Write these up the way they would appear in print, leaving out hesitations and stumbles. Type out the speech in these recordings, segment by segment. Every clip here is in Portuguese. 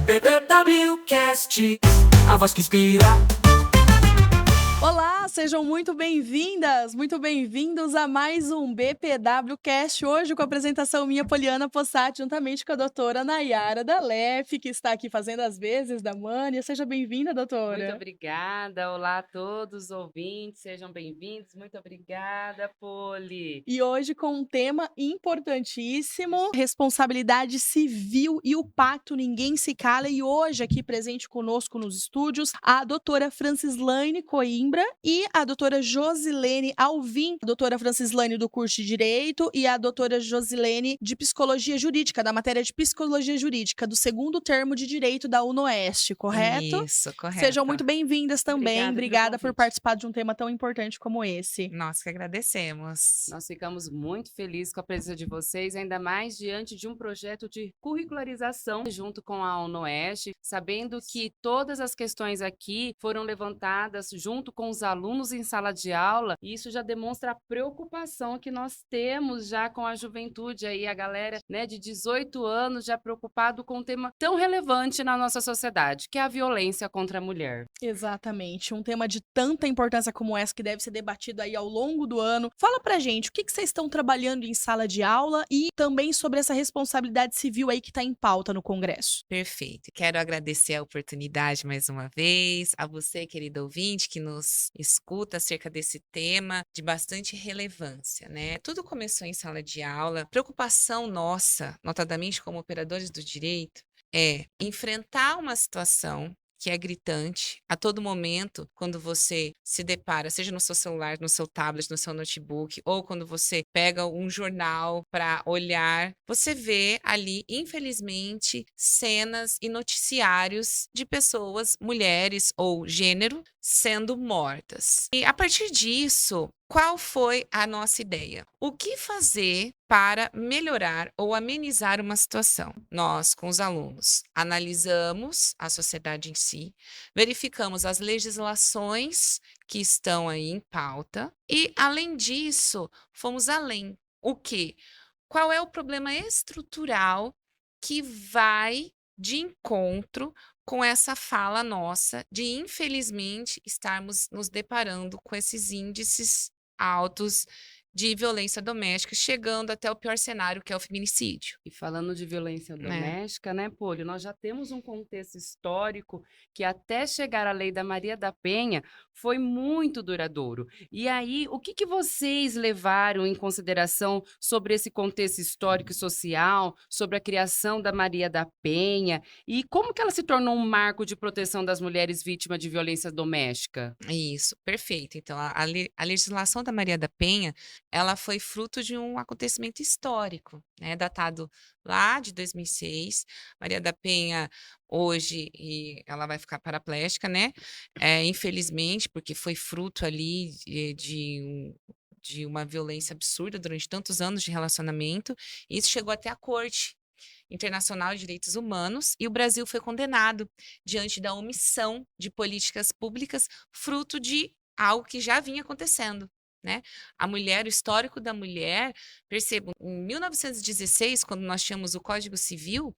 BBWcast, a voz que inspira. Olá, sejam muito bem-vindas, muito bem-vindos a mais um BPWcast, hoje com a apresentação minha, Poliana Possati, juntamente com a doutora Nayara Dalef, que está aqui fazendo as vezes da Mânia. Seja bem-vinda, doutora. Muito obrigada, olá a todos os ouvintes, sejam bem-vindos, muito obrigada, Poli. E hoje com um tema importantíssimo, responsabilidade civil e o pacto Ninguém Se Cala, e hoje aqui presente conosco nos estúdios, a doutora Francislaine Coimbra e a doutora Josilene Alvim, a doutora Francislaine do curso de Direito e a doutora Josilene de Psicologia Jurídica, da matéria de Psicologia Jurídica, do segundo termo de Direito da UnoOeste, correto? Isso, correto. Sejam muito bem-vindas também, obrigada por convite. participar de um tema tão importante como esse. Nós que agradecemos. Nós ficamos muito felizes com a presença de vocês, ainda mais diante de um projeto de curricularização junto com a UnoOeste, sabendo que todas as questões aqui foram levantadas junto com os alunos em sala de aula, e isso já demonstra a preocupação que nós temos já com a juventude aí, a galera, né, de 18 anos já preocupado com um tema tão relevante na nossa sociedade, que é a violência contra a mulher. Exatamente, um tema de tanta importância como essa que deve ser debatido aí ao longo do ano. Fala pra gente, o que vocês estão trabalhando em sala de aula e também sobre essa responsabilidade civil aí que tá em pauta no Congresso. Perfeito. Quero agradecer a oportunidade mais uma vez, a você, querido ouvinte, que nos escuta acerca desse tema de bastante relevância, né? Tudo começou em sala de aula. Preocupação nossa, notadamente como operadores do direito, é enfrentar uma situação que é gritante a todo momento, quando você se depara, seja no seu celular, no seu tablet, no seu notebook, ou quando você pega um jornal para olhar, você vê ali, infelizmente, cenas e noticiários de pessoas, mulheres ou gênero, sendo mortas. E a partir disso, qual foi a nossa ideia? O que fazer para melhorar ou amenizar uma situação? Nós, com os alunos, analisamos a sociedade em si, verificamos as legislações que estão aí em pauta e, além disso, fomos além. O quê? Qual é o problema estrutural que vai de encontro com essa fala nossa de, infelizmente, estarmos nos deparando com esses índices altos de violência doméstica, chegando até o pior cenário, que é o feminicídio. E falando de violência doméstica, né, Poli, nós já temos um contexto histórico que até chegar a lei da Maria da Penha foi muito duradouro. E aí, o que vocês levaram em consideração sobre esse contexto histórico e social, sobre a criação da Maria da Penha e como que ela se tornou um marco de proteção das mulheres vítimas de violência doméstica? Isso, perfeito. Então, a legislação da Maria da Penha, ela foi fruto de um acontecimento histórico, né, datado lá de 2006. Maria da Penha, hoje, e ela vai ficar paraplégica, né, infelizmente, porque foi fruto ali de uma violência absurda durante tantos anos de relacionamento. Isso chegou até a Corte Internacional de Direitos Humanos e o Brasil foi condenado diante da omissão de políticas públicas, fruto de algo que já vinha acontecendo, né? A mulher, o histórico da mulher, percebam, em 1916, quando nós tínhamos o Código Civil,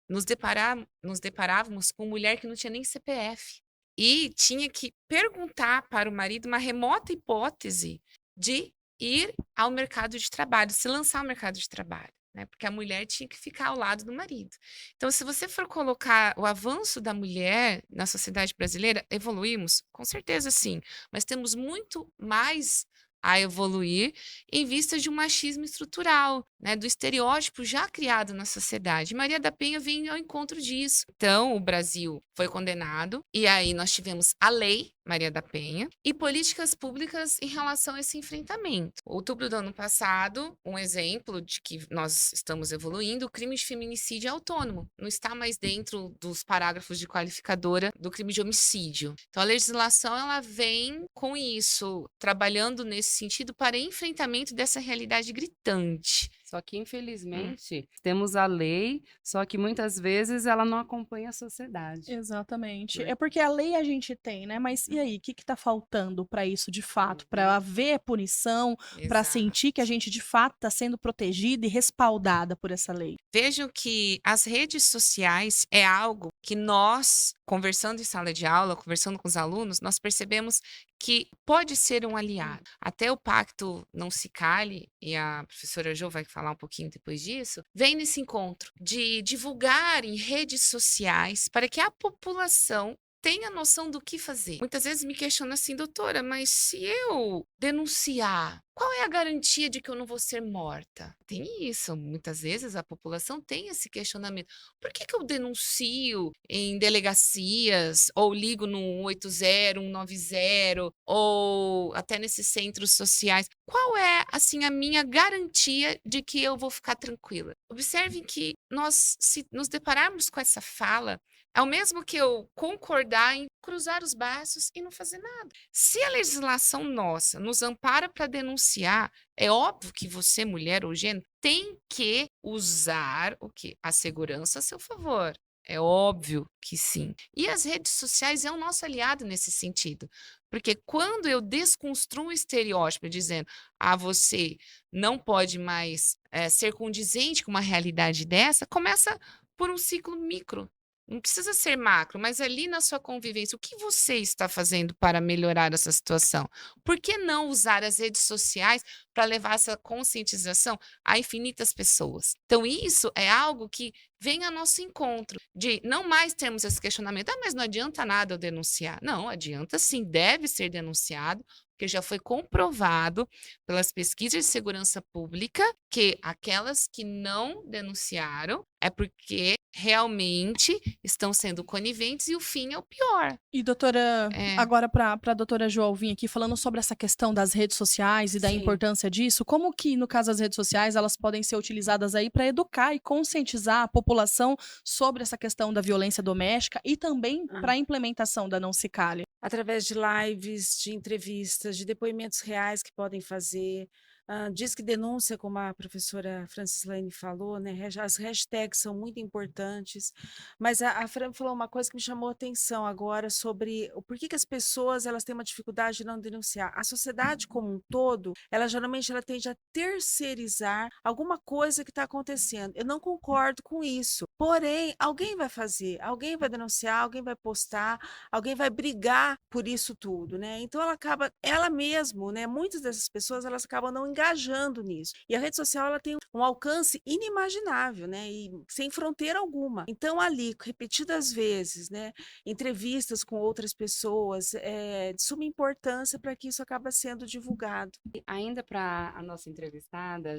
nos deparávamos com mulher que não tinha nem CPF e tinha que perguntar para o marido uma remota hipótese de ir ao mercado de trabalho, se lançar ao mercado de trabalho, né? Porque a mulher tinha que ficar ao lado do marido. Então, se você for colocar o avanço da mulher na sociedade brasileira, evoluímos? Com certeza sim, mas temos muito mais a evoluir em vista de um machismo estrutural, né, do estereótipo já criado na sociedade. Maria da Penha vem ao encontro disso. Então, o Brasil foi condenado, e aí nós tivemos a lei Maria da Penha e políticas públicas em relação a esse enfrentamento. Outubro do ano passado, um exemplo de que nós estamos evoluindo, o crime de feminicídio é autônomo, não está mais dentro dos parágrafos de qualificadora do crime de homicídio. Então, a legislação ela vem com isso, trabalhando nesse sentido para enfrentamento dessa realidade gritante. Só que, infelizmente, temos a lei, só que muitas vezes ela não acompanha a sociedade. Exatamente. Né? É porque a lei a gente tem, né? Mas e aí, o que que tá faltando para isso de fato? Uhum. Para haver punição, para sentir que a Exato. gente de fato está sendo protegida e respaldada por essa lei? Vejam que as redes sociais é algo que nós, conversando em sala de aula, conversando com os alunos, nós percebemos que pode ser um aliado. Até o Pacto Não Se Cale, e a professora Jo vai falar um pouquinho depois disso, vem nesse encontro de divulgar em redes sociais para que a população tenha noção do que fazer. Muitas vezes me questionam assim, doutora, mas se eu denunciar, qual é a garantia de que eu não vou ser morta? Tem isso. Muitas vezes a população tem esse questionamento. Por que eu denuncio em delegacias, ou ligo no 180, 190, ou até nesses centros sociais? Qual é, assim, a minha garantia de que eu vou ficar tranquila? Observem que nós, se nos depararmos com essa fala, é o mesmo que eu concordar em cruzar os braços e não fazer nada. Se a legislação nossa nos ampara para denunciar, é óbvio que você, mulher ou gênero, tem que usar o quê? A segurança a seu favor. É óbvio que sim. E as redes sociais é o nosso aliado nesse sentido. Porque quando eu desconstruo o estereótipo dizendo, você não pode mais ser condizente com uma realidade dessa, começa por um ciclo micro. Não precisa ser macro, mas ali na sua convivência, o que você está fazendo para melhorar essa situação? Por que não usar as redes sociais para levar essa conscientização a infinitas pessoas? Então, isso é algo que vem a nosso encontro, de não mais termos esse questionamento, mas não adianta nada eu denunciar. Não, adianta sim, deve ser denunciado, porque já foi comprovado pelas pesquisas de segurança pública que aquelas que não denunciaram é porque realmente estão sendo coniventes e o fim é o pior. E doutora, É, agora para a doutora Jo vir aqui falando sobre essa questão das redes sociais e da Sim. importância disso, como que, no caso das redes sociais, elas podem ser utilizadas aí para educar e conscientizar a população sobre essa questão da violência doméstica e também para a implementação da Não Se Cale? Através de lives, de entrevistas, de depoimentos reais que podem fazer. Diz que denúncia, como a professora Francislane falou, né? As hashtags são muito importantes, mas a Fran falou uma coisa que me chamou a atenção agora sobre o porquê que as pessoas elas têm uma dificuldade de não denunciar. A sociedade como um todo, ela geralmente ela tende a terceirizar alguma coisa que está acontecendo. Eu não concordo com isso, porém, alguém vai fazer, alguém vai denunciar, alguém vai postar, alguém vai brigar por isso tudo, né? Então ela acaba, ela mesmo, né? Muitas dessas pessoas elas acabam não engajando nisso. E a rede social ela tem um alcance inimaginável, né? E sem fronteira alguma. Então ali, repetidas vezes, né? Entrevistas com outras pessoas, de suma importância para que isso acabe sendo divulgado. Ainda para a nossa entrevistada,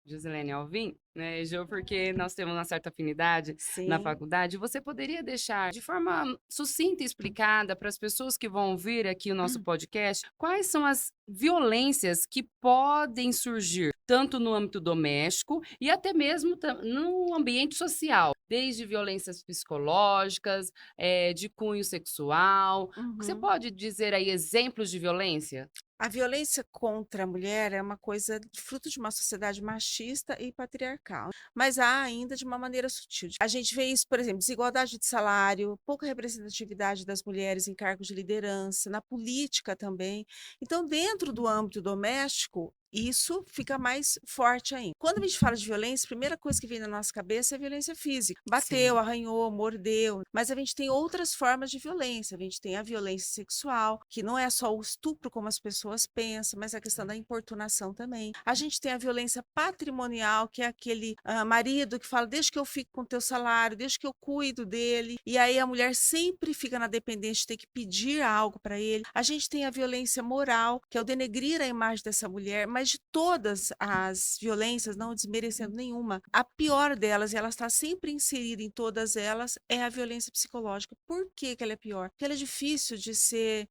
Josilene Alvim, né, Jo, porque nós temos uma certa afinidade na Sim. faculdade, você poderia deixar de forma sucinta e explicada para as pessoas que vão ouvir aqui o nosso podcast quais são as violências que podem surgir tanto no âmbito doméstico e até mesmo no ambiente social, desde violências psicológicas, de cunho sexual. Você Uhum. pode dizer aí exemplos de violência? A violência contra a mulher é uma coisa fruto de uma sociedade machista e patriarcal, mas há ainda de uma maneira sutil. A gente vê isso, por exemplo, desigualdade de salário, pouca representatividade das mulheres em cargos de liderança, na política também. Então, dentro do âmbito doméstico, isso fica mais forte ainda. Quando a gente fala de violência, a primeira coisa que vem na nossa cabeça é violência física. Bateu, sim. arranhou, mordeu. Mas a gente tem outras formas de violência. A gente tem a violência sexual, que não é só o estupro como as pessoas pensam, mas a questão da importunação também. A gente tem a violência patrimonial, que é aquele marido que fala, deixa que eu fico com o teu salário, deixa que eu cuido dele. E aí a mulher sempre fica na dependência de ter que pedir algo para ele. A gente tem a violência moral, que é o denegrir a imagem dessa mulher, mas de todas as violências, não desmerecendo nenhuma, a pior delas, e ela está sempre inserida em todas elas, é a violência psicológica. Por que que ela é pior? Porque ela é difícil de ser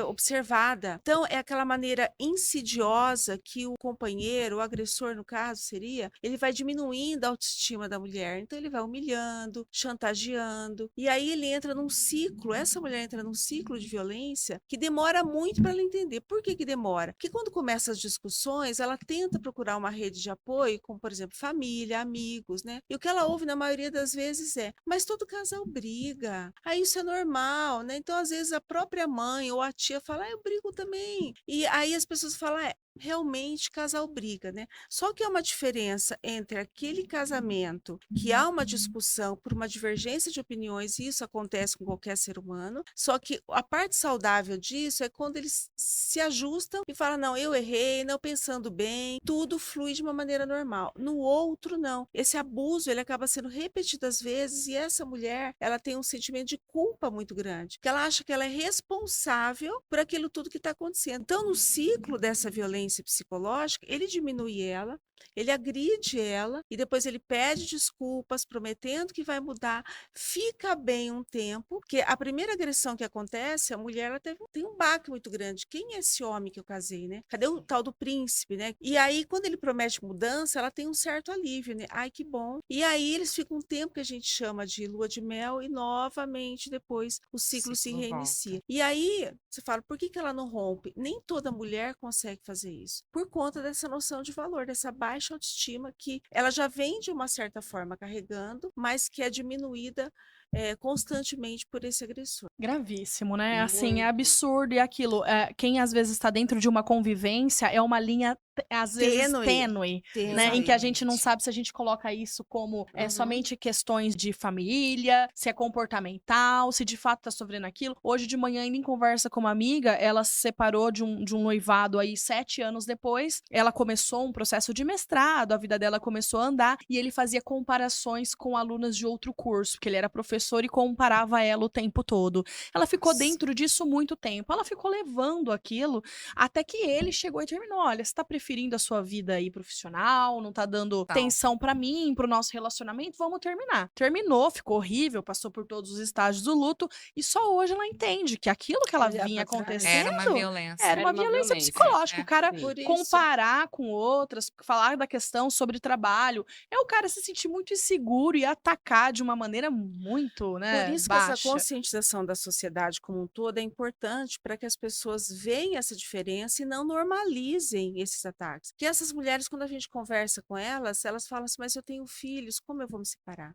observada. Então, é aquela maneira insidiosa que o companheiro, o agressor, no caso, seria, ele vai diminuindo a autoestima da mulher. Então, ele vai humilhando, chantageando, e aí ele entra num ciclo, essa mulher entra num ciclo de violência que demora muito para ela entender. Por que que demora? Porque quando começam as discussões, agressões, ela tenta procurar uma rede de apoio, como, por exemplo, família, amigos, né? E o que ela ouve na maioria das vezes é: mas todo casal briga, aí isso é normal, né? Então, às vezes, a própria mãe ou a tia fala: eu brigo também. E aí as pessoas falam: realmente casal briga, né? Só que há uma diferença entre aquele casamento que há uma discussão por uma divergência de opiniões, e isso acontece com qualquer ser humano, só que a parte saudável disso é quando eles se ajustam e falam: não, eu errei, não, pensando bem, tudo flui de uma maneira normal. No outro, não. Esse abuso, ele acaba sendo repetido às vezes, e essa mulher, ela tem um sentimento de culpa muito grande, que ela acha que ela é responsável por aquilo tudo que está acontecendo. Então, no ciclo dessa violência psicológica, ele diminui ela, ele agride ela e depois ele pede desculpas, prometendo que vai mudar, fica bem um tempo, porque a primeira agressão que acontece, a mulher ela tem um baque muito grande. Quem é esse homem que eu casei, né? Cadê o tal do príncipe, né? E aí, quando ele promete mudança, ela tem um certo alívio, né? Ai, que bom. E aí eles ficam um tempo que a gente chama de lua de mel e novamente depois o ciclo se Ciclo reinicia. volta. E aí você fala: por que ela não rompe? Nem toda mulher consegue fazer isso, por conta dessa noção de valor, dessa baixa autoestima que ela já vem de uma certa forma carregando, mas que é diminuída constantemente por esse agressor. Gravíssimo, né? Assim, é Muito. absurdo. E aquilo, quem às vezes está dentro de uma convivência é uma linha, às vezes, tênue, né? Em que a gente não Exatamente. sabe se a gente coloca isso como Uhum. somente questões de família, se é comportamental, se de fato tá sofrendo aquilo. Hoje de manhã, ainda em conversa com uma amiga, ela se separou de um noivado aí 7 anos depois. Ela começou um processo de mestrado, a vida dela começou a andar, e ele fazia comparações com alunas de outro curso, porque ele era professor e comparava ela o tempo todo. Ela ficou Nossa. dentro disso muito tempo. Ela ficou levando aquilo até que ele chegou e terminou: olha, você tá preferindo a sua vida aí profissional, não tá dando Tal. atenção pra mim, pro nosso relacionamento, vamos terminar. Terminou, ficou horrível, passou por todos os estágios do luto, e só hoje ela entende que aquilo que ela Olhar vinha pra trás. acontecendo Era uma violência. era uma violência psicológica. O cara Sim. Por isso, comparar com outras, falar da questão sobre trabalho, é o cara se sentir muito inseguro e atacar de uma maneira muito, por né, isso que essa baixa. conscientização da sociedade como um todo é importante para que as pessoas vejam essa diferença e não normalizem esses ataques. Porque essas mulheres, quando a gente conversa com elas falam assim: mas eu tenho filhos, como eu vou me separar?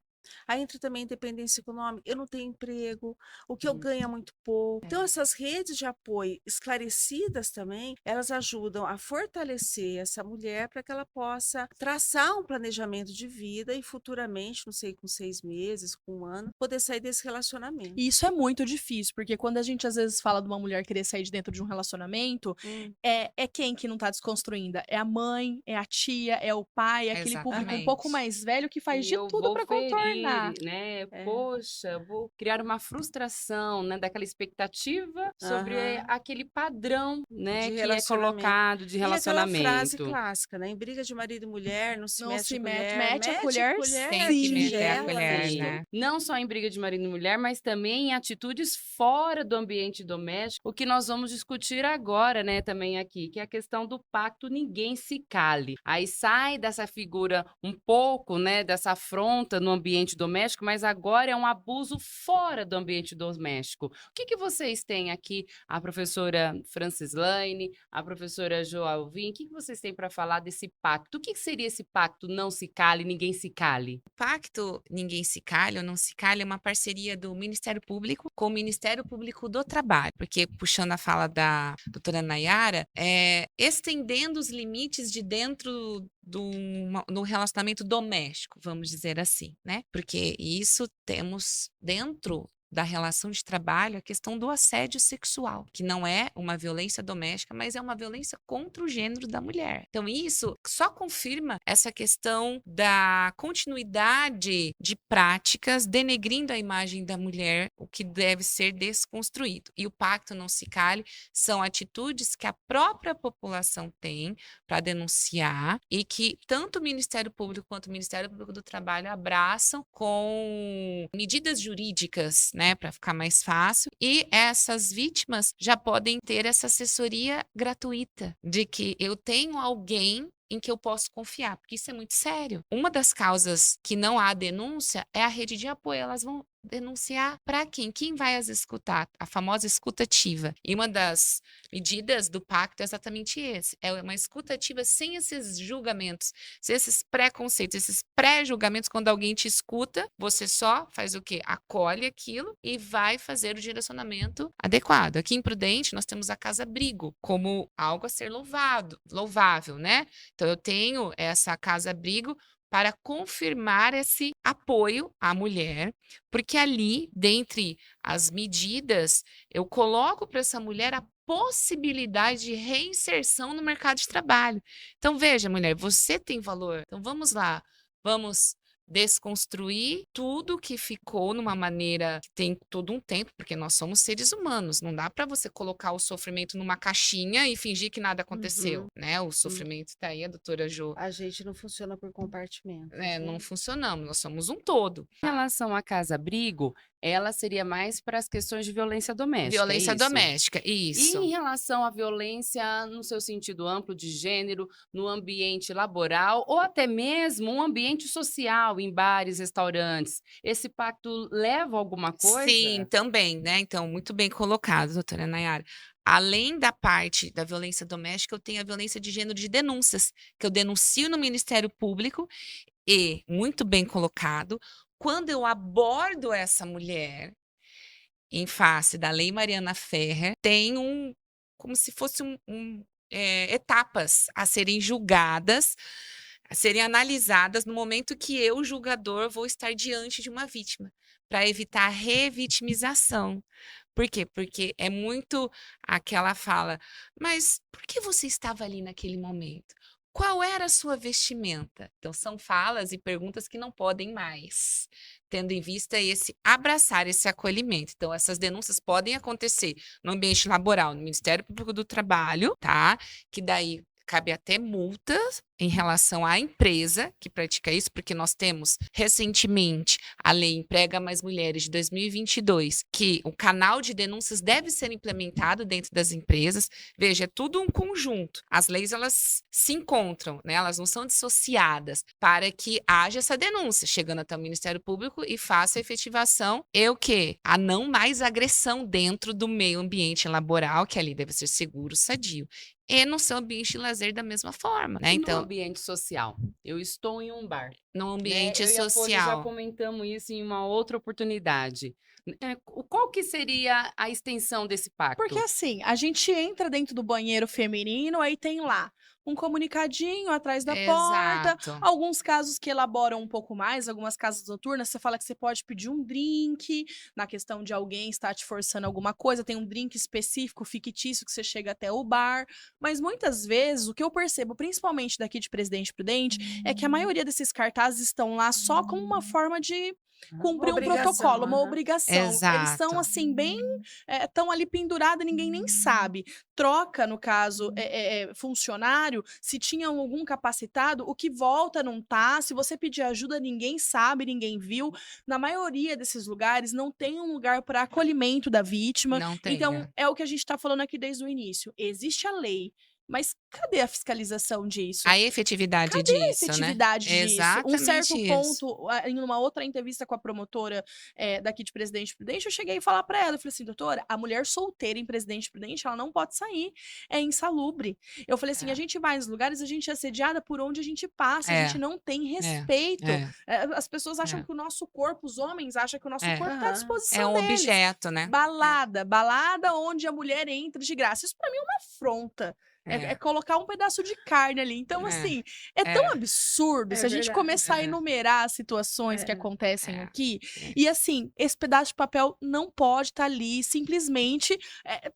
Aí entra também a independência econômica: eu não tenho emprego, o que eu ganho é muito pouco. Então, essas redes de apoio esclarecidas também, elas ajudam a fortalecer essa mulher para que ela possa traçar um planejamento de vida e futuramente, não sei, com 6 meses, com 1 ano, poder sair desse relacionamento. E isso é muito difícil, porque quando a gente às vezes fala de uma mulher querer sair de dentro de um relacionamento, é quem que não tá desconstruindo? É a mãe, é a tia, é o pai, é aquele público um pouco Exatamente. mais velho que faz E de eu tudo vou pra contornar. ferir, né? É. Poxa, eu vou criar uma frustração, né? Daquela expectativa sobre Aham. aquele padrão, né? De Que é relacionamento. colocado de E aquela frase relacionamento. clássica, né? Em briga de marido e mulher, não se Não mete se a mete, colher, mete a mete colher, Tem que sim. meter a tigela, colher, Sim. né? Não só em briga de marido e mulher, mas também em atitudes fora do ambiente doméstico, o que nós vamos discutir agora, né, também aqui, que é a questão do pacto ninguém se cale. Aí sai dessa figura um pouco, né, dessa afronta no ambiente doméstico, mas agora é um abuso fora do ambiente doméstico. O que vocês têm aqui, a professora Francislane, a professora Joalvin, o que vocês têm para falar desse pacto? O que seria esse pacto não se cale, ninguém se cale? O pacto Ninguém Se Cale ou Não Se Cale é uma parceria do Ministério Público com o Ministério Público do Trabalho, porque, puxando a fala da doutora Nayara, estendendo os limites de dentro do relacionamento doméstico, vamos dizer assim, né? Porque isso temos dentro da relação de trabalho a questão do assédio sexual, que não é uma violência doméstica, mas é uma violência contra o gênero da mulher. Então, isso só confirma essa questão da continuidade de práticas denegrindo a imagem da mulher, o que deve ser desconstruído. E o Pacto Não Se Cale são atitudes que a própria população tem para denunciar e que tanto o Ministério Público quanto o Ministério Público do Trabalho abraçam com medidas jurídicas, né, para ficar mais fácil. E essas vítimas já podem ter essa assessoria gratuita de que eu tenho alguém em que eu posso confiar, porque isso é muito sério. Uma das causas que não há denúncia é a rede de apoio. Elas vão denunciar para quem? Quem vai as escutar? A famosa escutativa. E uma das medidas do pacto é exatamente esse. É uma escutativa sem esses julgamentos, sem esses preconceitos, esses pré-julgamentos. Quando alguém te escuta, você só faz o quê? Acolhe aquilo e vai fazer o direcionamento adequado. Aqui em Prudente, nós temos a casa-abrigo como algo a ser louvável, né? Então, eu tenho essa casa-abrigo para confirmar esse apoio à mulher, porque ali, dentre as medidas, eu coloco para essa mulher a possibilidade de reinserção no mercado de trabalho. Então, veja, mulher, você tem valor. Então, vamos lá, vamos desconstruir tudo que ficou numa maneira que tem todo um tempo, porque nós somos seres humanos. Não dá para você colocar o sofrimento numa caixinha e fingir que nada aconteceu, né? O sofrimento está aí, a doutora Jo. A gente não funciona por compartimentos, Não né? funcionamos, nós somos um todo. Em relação à casa-abrigo, ela seria mais para as questões de violência doméstica, é Violência isso? doméstica, E isso. em relação à violência no seu sentido amplo de gênero, no ambiente laboral ou até mesmo um ambiente social, em bares, restaurantes, esse pacto leva a alguma coisa? Sim, também, né? Então, muito bem colocado, doutora Nayara. Além da parte da violência doméstica, eu tenho a violência de gênero de denúncias, que eu denuncio no Ministério Público e, muito bem colocado, quando eu abordo essa mulher em face da Lei Mariana Ferrer, tem como se fosse etapas a serem julgadas, a serem analisadas no momento que eu, julgador, vou estar diante de uma vítima, para evitar a revitimização. Por quê? Porque é muito aquela fala, mas por que você estava ali naquele momento? Qual era a sua vestimenta? Então, são falas e perguntas que não podem mais, tendo em vista abraçar esse acolhimento. Então, essas denúncias podem acontecer no ambiente laboral, no Ministério Público do Trabalho, tá? Que daí cabe até multas em relação à empresa que pratica isso, porque nós temos recentemente a Lei Emprega Mais Mulheres de 2022, que o canal de denúncias deve ser implementado dentro das empresas. Veja, é tudo um conjunto. As leis, elas se encontram, né? Elas não são dissociadas para que haja essa denúncia, chegando até o Ministério Público e faça a efetivação e o quê? A não mais agressão dentro do meio ambiente laboral, que ali deve ser seguro, sadio. E no seu ambiente de lazer da mesma forma, né? E no Então, ambiente social, eu estou em um bar, no né? ambiente Eu e a Poli já social. comentamos isso em uma outra oportunidade. Qual que seria a extensão desse pacto? Porque assim, a gente entra dentro do banheiro feminino, aí tem lá um comunicadinho atrás da porta, Exato. alguns casos que elaboram um pouco mais, algumas casas noturnas, você fala que você pode pedir um drink, na questão de alguém estar te forçando alguma coisa, tem um drink específico, fictício, que você chega até o bar, mas muitas vezes, o que eu percebo, principalmente daqui de Presidente Prudente, é que a maioria desses cartazes estão lá só como uma forma de cumprir um Obrigação, protocolo, uma aham. obrigação. Eles são Exato. assim, bem. Estão ali pendurados e ninguém nem sabe. Troca, no caso, funcionário, se tinha algum capacitado, o que volta não tá. Se você pedir ajuda, ninguém sabe, ninguém viu. Na maioria desses lugares, não tem um lugar para acolhimento da vítima. Não tem, Então, né? é o que a gente está falando aqui desde o início. Existe a lei. Mas cadê a fiscalização disso? A efetividade Cadê a disso, né? efetividade disso? Um certo Exatamente isso. ponto, em uma outra entrevista com a promotora daqui de Presidente Prudente, eu cheguei a falar pra ela, eu falei assim, doutora, a mulher solteira em Presidente Prudente, ela não pode sair, é insalubre. Eu falei assim, É. a gente vai nos lugares, a gente é assediada por onde a gente passa, a É. gente não tem respeito. As pessoas acham É. que o nosso corpo, os homens acham que o nosso É. corpo tá à Aham. disposição É um deles. objeto, né? Balada onde a mulher entra de graça. Isso pra mim é uma afronta. É colocar um pedaço de carne ali. Então, É. assim, é tão É. absurdo É se a gente verdade. começar a É. enumerar as situações que É. acontecem É. aqui. É. E, assim, esse pedaço de papel não pode estar ali simplesmente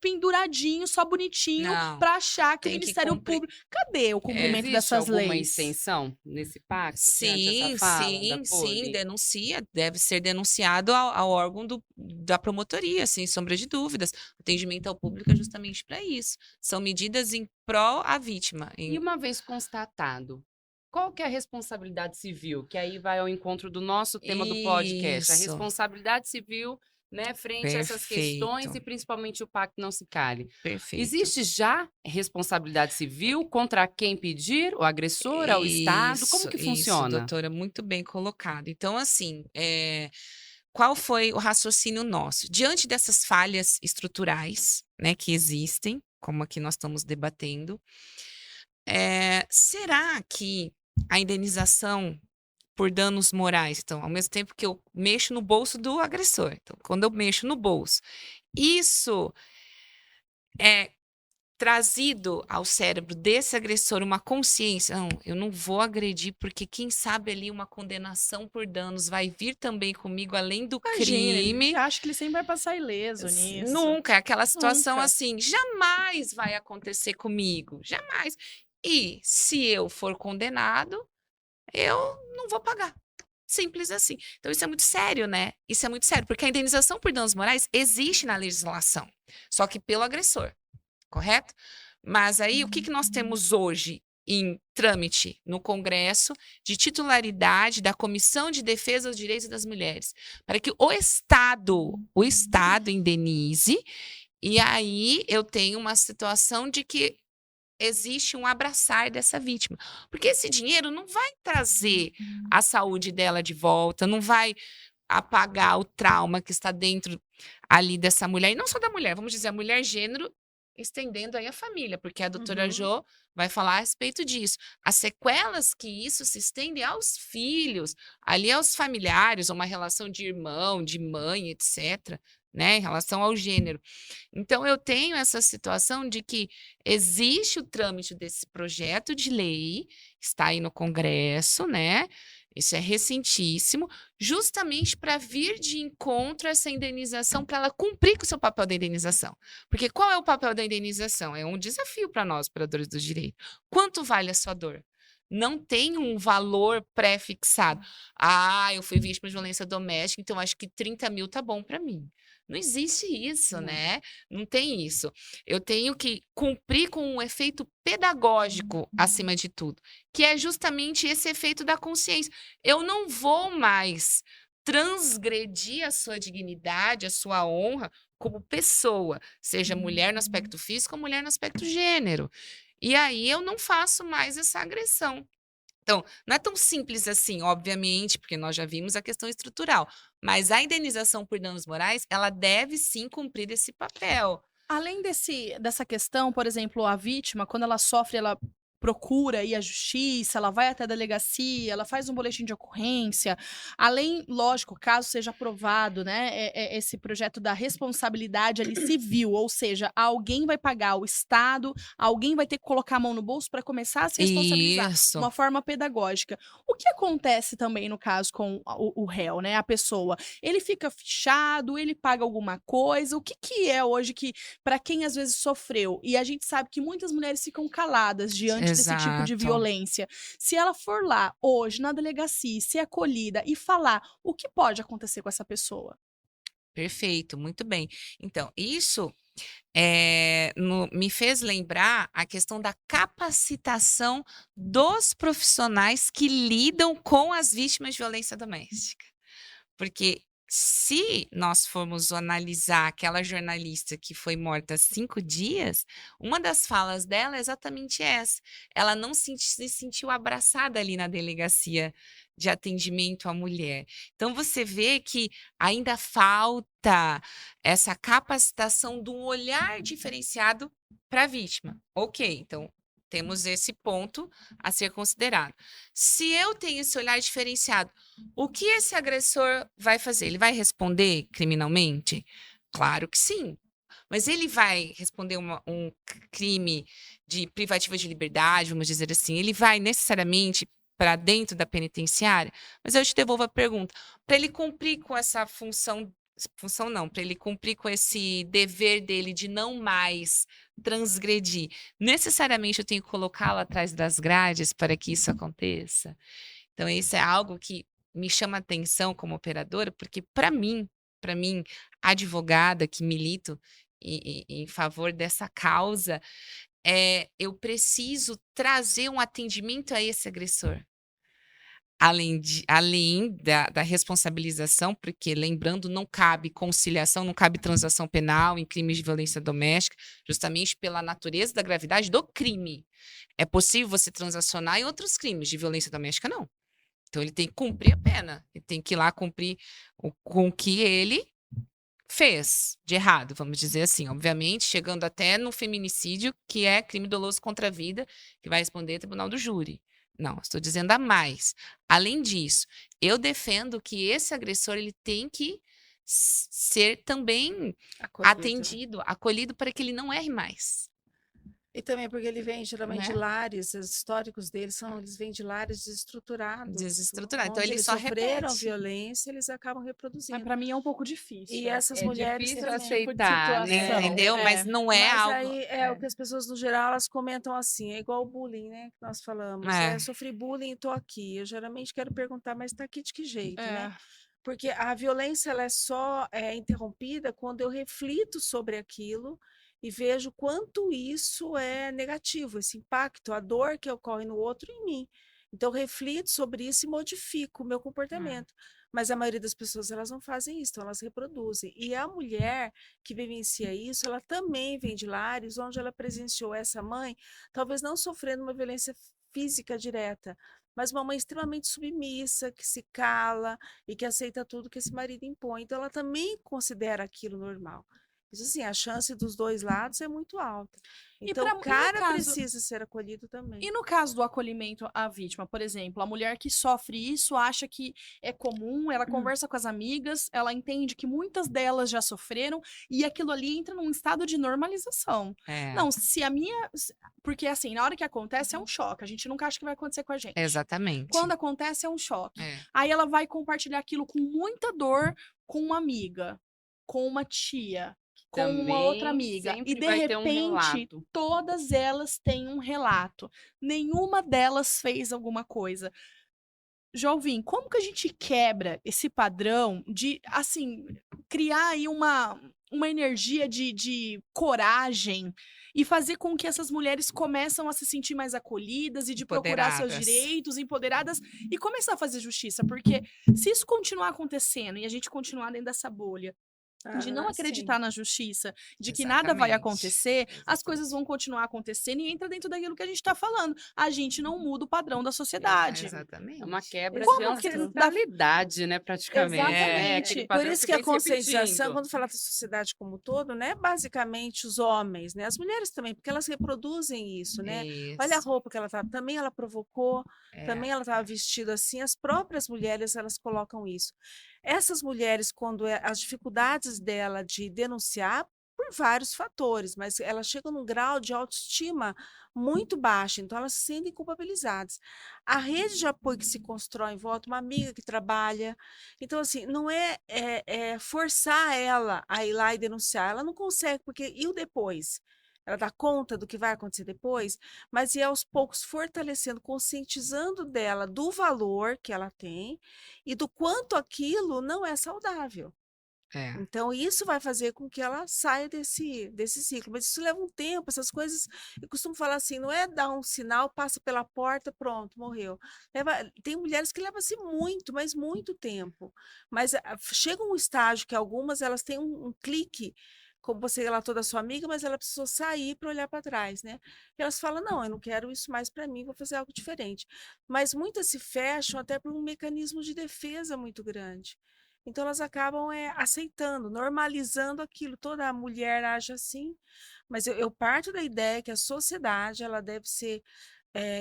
penduradinho, só bonitinho, Não. pra achar que o Tem que Ministério cumprir. Público. Cadê o cumprimento Existe dessas alguma leis? extensão nesse pacto diante Sim, dessa fala da sim, Poli? denuncia, deve ser denunciado ao órgão da promotoria, sem sombra de dúvidas. O atendimento ao público é justamente para isso. São medidas em pró à vítima. E uma vez constatado, qual que é a responsabilidade civil? Que aí vai ao encontro do nosso tema do podcast. A Isso. responsabilidade civil, né, frente a essas questões e Perfeito. principalmente o pacto não se cale. Perfeito. Existe já responsabilidade civil contra quem pedir, o agressor, ao Estado? Como que Isso, funciona? doutora, muito bem colocado. Então, assim, qual foi o raciocínio nosso? Diante dessas falhas estruturais, né, que existem, como aqui nós estamos debatendo, será que a indenização por danos morais, então, ao mesmo tempo que eu mexo no bolso do agressor, então, quando eu mexo no bolso, isso é trazido ao cérebro desse agressor uma consciência, não, eu não vou agredir porque quem sabe ali uma condenação por danos vai vir também comigo além do Imagina, ele crime. acha que ele sempre vai passar ileso nisso. Nunca, é aquela situação Nunca. assim, jamais vai acontecer comigo, jamais. E se eu for condenado, eu não vou pagar. Simples assim. Então, isso é muito sério, né? Isso é muito sério, porque a indenização por danos morais existe na legislação, só que pelo agressor, correto? Mas aí, o que nós temos hoje em trâmite no Congresso de titularidade da Comissão de Defesa dos Direitos das Mulheres, para que o Estado indenize, e aí eu tenho uma situação de que existe um abraçar dessa vítima. Porque esse dinheiro não vai trazer a saúde dela de volta, não vai apagar o trauma que está dentro ali dessa mulher, e não só da mulher, vamos dizer, a mulher gênero, estendendo aí a família, porque a doutora Jo vai falar a respeito disso. As sequelas que isso se estende aos filhos, ali aos familiares, uma relação de irmão, de mãe, etc., né, em relação ao gênero. Então, eu tenho essa situação de que existe o trâmite desse projeto de lei, está aí no Congresso, né? Isso é recentíssimo, justamente para vir de encontro a essa indenização, para ela cumprir com o seu papel da indenização. Porque qual é o papel da indenização? É um desafio para nós, operadores do direito. Quanto vale a sua dor? Não tem um valor pré-fixado. Ah, eu fui vítima de violência doméstica, então acho que 30 mil tá bom para mim. Não existe isso, né? Não tem isso. Eu tenho que cumprir com um efeito pedagógico acima de tudo, que é justamente esse efeito da consciência. Eu não vou mais transgredir a sua dignidade, a sua honra como pessoa, seja mulher no aspecto físico ou mulher no aspecto gênero. E aí eu não faço mais essa agressão. Então, não é tão simples assim, obviamente, porque nós já vimos a questão estrutural, mas a indenização por danos morais, ela deve sim cumprir esse papel. Além dessa questão, por exemplo, a vítima, quando ela sofre, ela procura ir à justiça, ela vai até a delegacia, ela faz um boletim de ocorrência. Além, lógico, caso seja aprovado, né, esse projeto da responsabilidade ali civil, ou seja, alguém vai pagar, o Estado, alguém vai ter que colocar a mão no bolso para começar a se responsabilizar. Isso. Uma forma pedagógica. O que acontece também no caso com o réu, né, a pessoa? Ele fica fichado, ele paga alguma coisa? O que é hoje que, para quem às vezes sofreu, e a gente sabe que muitas mulheres ficam caladas diante desse tipo de Exato. violência. Se ela for lá hoje na delegacia, ser acolhida e falar, o que pode acontecer com essa pessoa? Perfeito, muito bem. Então, isso me fez lembrar a questão da capacitação dos profissionais que lidam com as vítimas de violência doméstica. Porque se nós formos analisar aquela jornalista que foi morta há 5 dias, uma das falas dela é exatamente essa. Ela não se sentiu abraçada ali na delegacia de atendimento à mulher. Então, você vê que ainda falta essa capacitação do olhar diferenciado para a vítima. Ok, então temos esse ponto a ser considerado. Se eu tenho esse olhar diferenciado, o que esse agressor vai fazer? Ele vai responder criminalmente? Claro que sim. Mas ele vai responder um crime de privativa de liberdade, vamos dizer assim, ele vai necessariamente para dentro da penitenciária? Mas eu te devolvo a pergunta. Para ele cumprir com essa função não, para ele cumprir com esse dever dele de não mais transgredir, necessariamente eu tenho que colocá-lo atrás das grades para que isso aconteça? Então, isso é algo que me chama a atenção como operadora, porque para mim, advogada que milito em favor dessa causa, eu preciso trazer um atendimento a esse agressor. Além da responsabilização, porque, lembrando, não cabe conciliação, não cabe transação penal em crimes de violência doméstica, justamente pela natureza da gravidade do crime. É possível você transacionar em outros crimes de violência doméstica? Não. Então ele tem que cumprir a pena. Ele tem que ir lá cumprir com o que ele fez de errado, vamos dizer assim. Obviamente, chegando até no feminicídio, que é crime doloso contra a vida, que vai responder tribunal do júri. Não, estou dizendo a mais. Além disso, eu defendo que esse agressor ele tem que ser também Acolhido. atendido, acolhido para que ele não erre mais. E também porque ele vem geralmente de Né? lares, os históricos deles eles vêm de lares desestruturados. Desestruturado. Então Onde ele eles só sofreram repete. violência, eles acabam Mas reproduzindo. pra mim é um pouco difícil. E essas É mulheres difícil também. aceitar, né? situação. Entendeu? É. Mas não é Mas algo. aí é o que as pessoas, no geral, elas comentam assim, é igual o bullying, né, que nós falamos. É. Sofri bullying e tô aqui. Eu geralmente quero perguntar, mas tá aqui de que jeito, né? É. Porque a violência ela é só interrompida quando eu reflito sobre aquilo e vejo quanto isso é negativo, esse impacto, a dor que ocorre no outro em mim. Então, eu reflito sobre isso e modifico o meu comportamento. Mas a maioria das pessoas elas não fazem isso, então elas reproduzem. E a mulher que vivencia isso, ela também vem de lares onde ela presenciou essa mãe, talvez não sofrendo uma violência física direta, mas uma mãe extremamente submissa, que se cala e que aceita tudo que esse marido impõe. Então, ela também considera aquilo normal. Isso assim, a chance dos dois lados é muito alta. E Então, pra- o e no cara caso- precisa ser acolhido também. E no caso do acolhimento à vítima, por exemplo, a mulher que sofre isso acha que é comum, ela conversa com as amigas, ela entende que muitas delas já sofreram e aquilo ali entra num estado de normalização. É, Não, se a minha. Porque assim, na hora que acontece é um choque, a gente nunca acha que vai acontecer com a gente. exatamente. Quando acontece é um choque. É. Aí ela vai compartilhar aquilo com muita dor com uma amiga, com uma tia, com uma outra Também amiga. E sempre de vai ter um repente, relato. todas elas têm um relato. Nenhuma delas fez alguma coisa. Jovem, como que a gente quebra esse padrão de, assim, criar aí uma energia de coragem e fazer com que essas mulheres começam a se sentir mais acolhidas e de procurar seus Empoderadas. direitos, empoderadas e começar a fazer justiça? Porque se isso continuar acontecendo e a gente continuar dentro dessa bolha, de não acreditar na justiça, de que nada vai Exatamente. acontecer, as coisas vão continuar acontecendo e entra dentro daquilo que a gente está falando. A gente não muda o padrão da sociedade. Exatamente. É uma quebra Como de que ancestralidade, né, praticamente. Né? Exatamente. Aquele Por padrão isso que a vem se conscientização, repetindo. quando fala da sociedade como um todo, não é basicamente os homens, né? As mulheres também, porque elas reproduzem isso, né? Olha a Isso. roupa que ela tá, também ela provocou, É. também ela estava vestida assim, as próprias mulheres elas colocam isso. Essas mulheres, quando as dificuldades dela de denunciar, por vários fatores, mas elas chegam num grau de autoestima muito baixo, então elas se sentem culpabilizadas. A rede de apoio que se constrói em volta, uma amiga que trabalha, então assim, não é forçar ela a ir lá e denunciar, ela não consegue, porque e o depois? Ela dá conta do que vai acontecer depois, mas ir aos poucos fortalecendo, conscientizando dela do valor que ela tem e do quanto aquilo não é saudável. É. Então, isso vai fazer com que ela saia desse ciclo. Mas isso leva um tempo, essas coisas. Eu costumo falar assim: não é dar um sinal, passa pela porta, pronto, morreu. Tem mulheres que levam-se muito, mas muito tempo. Mas chega um estágio que algumas elas têm um clique. Como você relatou da sua amiga, mas ela precisou sair para olhar para trás, né? E elas falam: não, eu não quero isso mais para mim, vou fazer algo diferente. Mas muitas se fecham até por um mecanismo de defesa muito grande. Então, elas acabam aceitando, normalizando aquilo. Toda mulher age assim, mas eu parto da ideia que a sociedade ela deve ser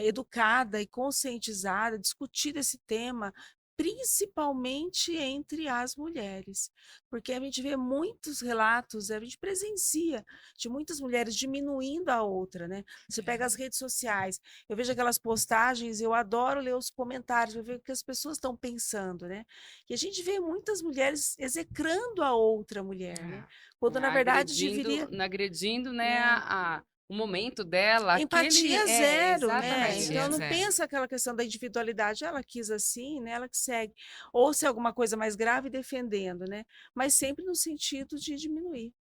educada e conscientizada, discutir esse tema, principalmente entre as mulheres, porque a gente vê muitos relatos, a gente presencia de muitas mulheres diminuindo a outra, né? Você pega as redes sociais, eu vejo aquelas postagens, eu adoro ler os comentários, eu ver o que as pessoas estão pensando, né? E a gente vê muitas mulheres execrando a outra mulher, né? Quando na verdade deveria agredindo, né, É. o momento dela, Empatia zero, né? exatamente. Então não zero. pensa aquela questão da individualidade, ela quis assim, né? Ela que segue. Ou se é alguma coisa mais grave, defendendo, né? Mas sempre no sentido de diminuir.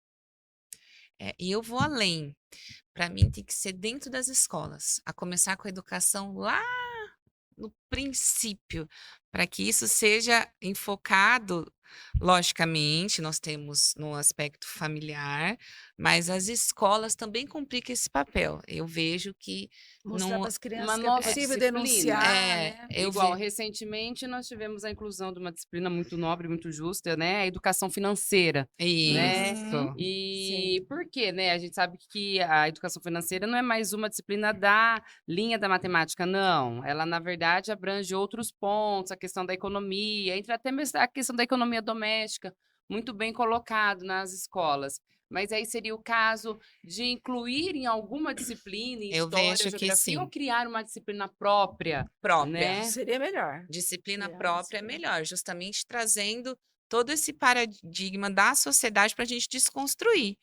E eu vou além. Para mim, tem que ser dentro das escolas, a começar com a educação lá princípio, para que isso seja enfocado, logicamente, nós temos no aspecto familiar, mas as escolas também cumprem esse papel. Eu vejo que Mostrar não para as Uma crianças que é nova possível disciplina. denunciar, é, né? eu Igual, ve recentemente nós tivemos a inclusão de uma disciplina muito nobre, muito justa, né? A educação financeira, né? isso. E por quê, né? A gente sabe que a educação financeira não é mais uma disciplina da linha da matemática, não. Ela, na verdade, abrange outros pontos, a questão da economia, entra até mesmo a questão da economia doméstica, muito bem colocado nas escolas. Mas aí seria o caso de incluir em alguma disciplina, em Eu história, vejo que geografia, ou sim, criar uma disciplina própria, própria. né? Seria melhor. Disciplina Seria própria é melhor. melhor, justamente trazendo todo esse paradigma da sociedade para a gente desconstruir.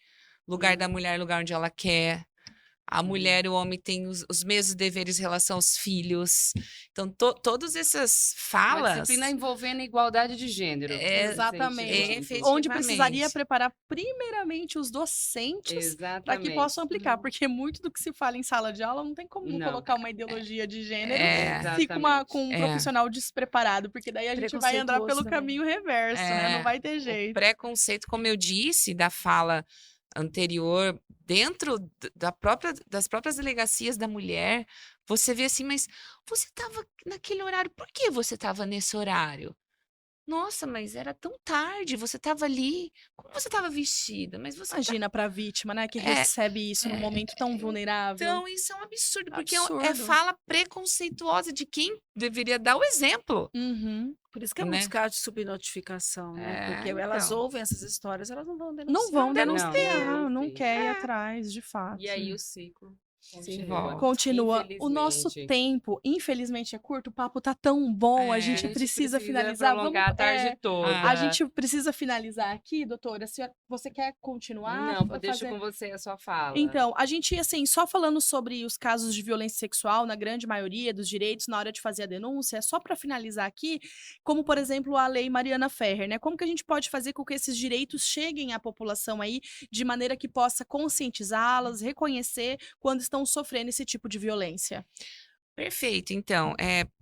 Lugar da mulher, lugar onde ela quer. A mulher e o homem têm os mesmos deveres em relação aos filhos. Então, todas essas Uma falas, disciplina envolvendo igualdade de gênero. É, nesse sentido Exatamente. amplo. Onde precisaria efetivamente. preparar primeiramente os docentes para que Exatamente. possam aplicar, porque muito do que se fala em sala de aula não tem como não Não. colocar uma ideologia de gênero É, se com, com um É. profissional despreparado, porque daí a gente vai andar pelo Preconceituoso também. caminho reverso, né? Não É, vai ter o jeito. preconceito, como eu disse, da fala anterior, dentro das próprias delegacias da mulher, você vê assim, mas você estava naquele horário, por que você estava nesse horário? Nossa, mas era tão tarde, você estava ali, como você estava vestida? Mas você Imagina para a vítima, né, que É, recebe isso num momento tão vulnerável. Então, isso é um absurdo, porque é Absurdo. fala preconceituosa de quem deveria dar o exemplo, Uhum. Por isso que é né? muitos casos de subnotificação, né? É, Porque elas então. ouvem essas histórias, elas não vão denunciar. Não vão Não, denunciar, não enfim. quer ir atrás, de fato. E aí o ciclo volta. continua. Continua. O nosso Infelizmente. tempo, infelizmente, é curto. O papo tá tão bom, a É. gente A gente precisa precisa finalizar. prolongar a tarde toda. a gente precisa finalizar aqui, doutora. Você quer continuar? Não, deixa com você a sua fala. Então, a gente, assim, só falando sobre os casos de violência sexual, na grande maioria dos direitos, na hora de fazer a denúncia, só para finalizar aqui, como, por exemplo, a Lei Mariana Ferrer, né? Como que a gente pode fazer com que esses direitos cheguem à população aí, de maneira que possa conscientizá-las, reconhecer quando estão sofrendo esse tipo de violência? Perfeito. Então,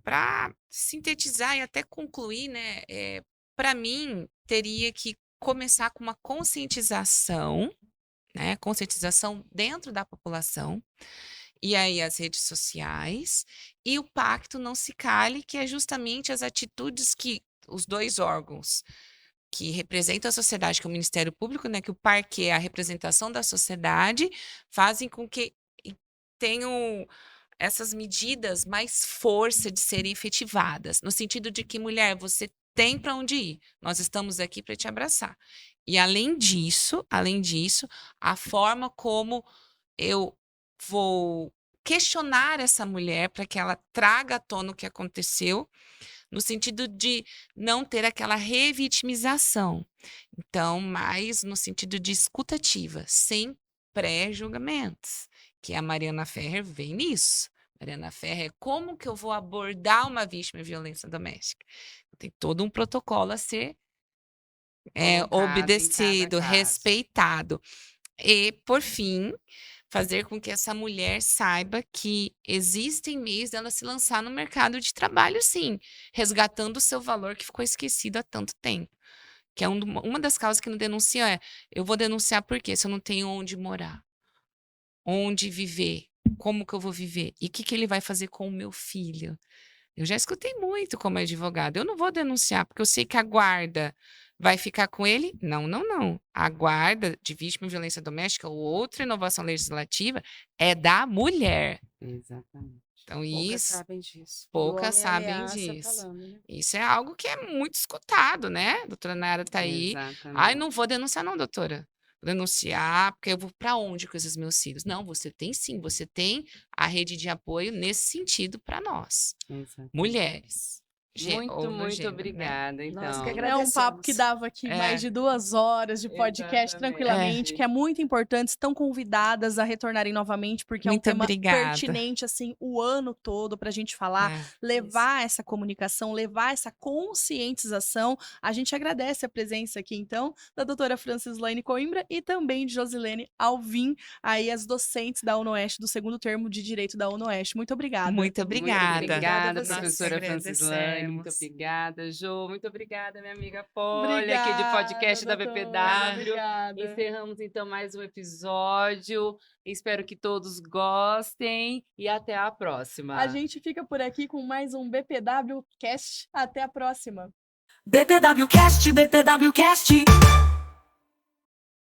para sintetizar e até concluir, né, para mim, teria que começar com uma conscientização, né, conscientização dentro da população, e aí as redes sociais, e o Pacto Não Se Cale, que é justamente as atitudes que os dois órgãos que representam a sociedade, que é o Ministério Público, né, que o PARC é a representação da sociedade, fazem com que tenham essas medidas mais força de serem efetivadas, no sentido de que, mulher, você tem para onde ir, nós estamos aqui para te abraçar. E além disso, a forma como eu vou questionar essa mulher para que ela traga à tona o que aconteceu, no sentido de não ter aquela revitimização. Então, mais no sentido de escuta ativa, sem pré-julgamentos, que a Mariana Ferrer vem nisso. Mariana Ferrer é como que eu vou abordar uma vítima de violência doméstica. Tem todo um protocolo a ser Colocado em obedecido, cada caso. respeitado. E, por fim, fazer com que essa mulher saiba que existem meios dela se lançar no mercado de trabalho, sim, resgatando o seu valor que ficou esquecido há tanto tempo. Que é uma das causas que não denuncia eu vou denunciar por quê? Se eu não tenho onde morar, onde viver, como que eu vou viver? E o que ele vai fazer com o meu filho? Eu já escutei muito como advogada. Eu não vou denunciar, porque eu sei que a guarda vai ficar com ele? Não, não, não. A guarda de vítima de violência doméstica ou outra inovação legislativa é da mulher. Exatamente. Então, Poucas isso, sabem disso. E o poucas homem sabem ameaça disso. falando, né? Isso é algo que é muito escutado, né? A doutora Nayara tá aí. Ai, Exatamente. não vou denunciar, não, doutora. Vou denunciar, porque eu vou para onde com esses meus filhos? Não, você tem sim, você tem a rede de apoio nesse sentido para nós, Exatamente. mulheres. Muito gênero, né? obrigada, Nós que então. É um agradecemos. papo que dava aqui É. mais de 2 horas de podcast tranquilamente, Exatamente. que é muito importante. Estão convidadas a retornarem novamente, porque é um Muito tema obrigada. pertinente, assim, o ano todo pra gente falar, É. levar essa comunicação, levar essa conscientização. A gente agradece a presença aqui, então, da doutora Francislaine Coimbra e também de Josilene Alvim, aí as docentes da UnoOeste, do segundo termo de Direito da UnoOeste. Muito obrigada. Muito obrigada. Muito obrigada, Nós professora que Francislaine. Muito agradecemos. obrigada, Jo. Muito obrigada, minha amiga Polly, Obrigada, aqui de podcast da doutora, BPW. Obrigada. Encerramos então mais um episódio. Espero que todos gostem e até a próxima. A gente fica por aqui com mais um BPW Cast. Até a próxima. BPW Cast, BPW Cast.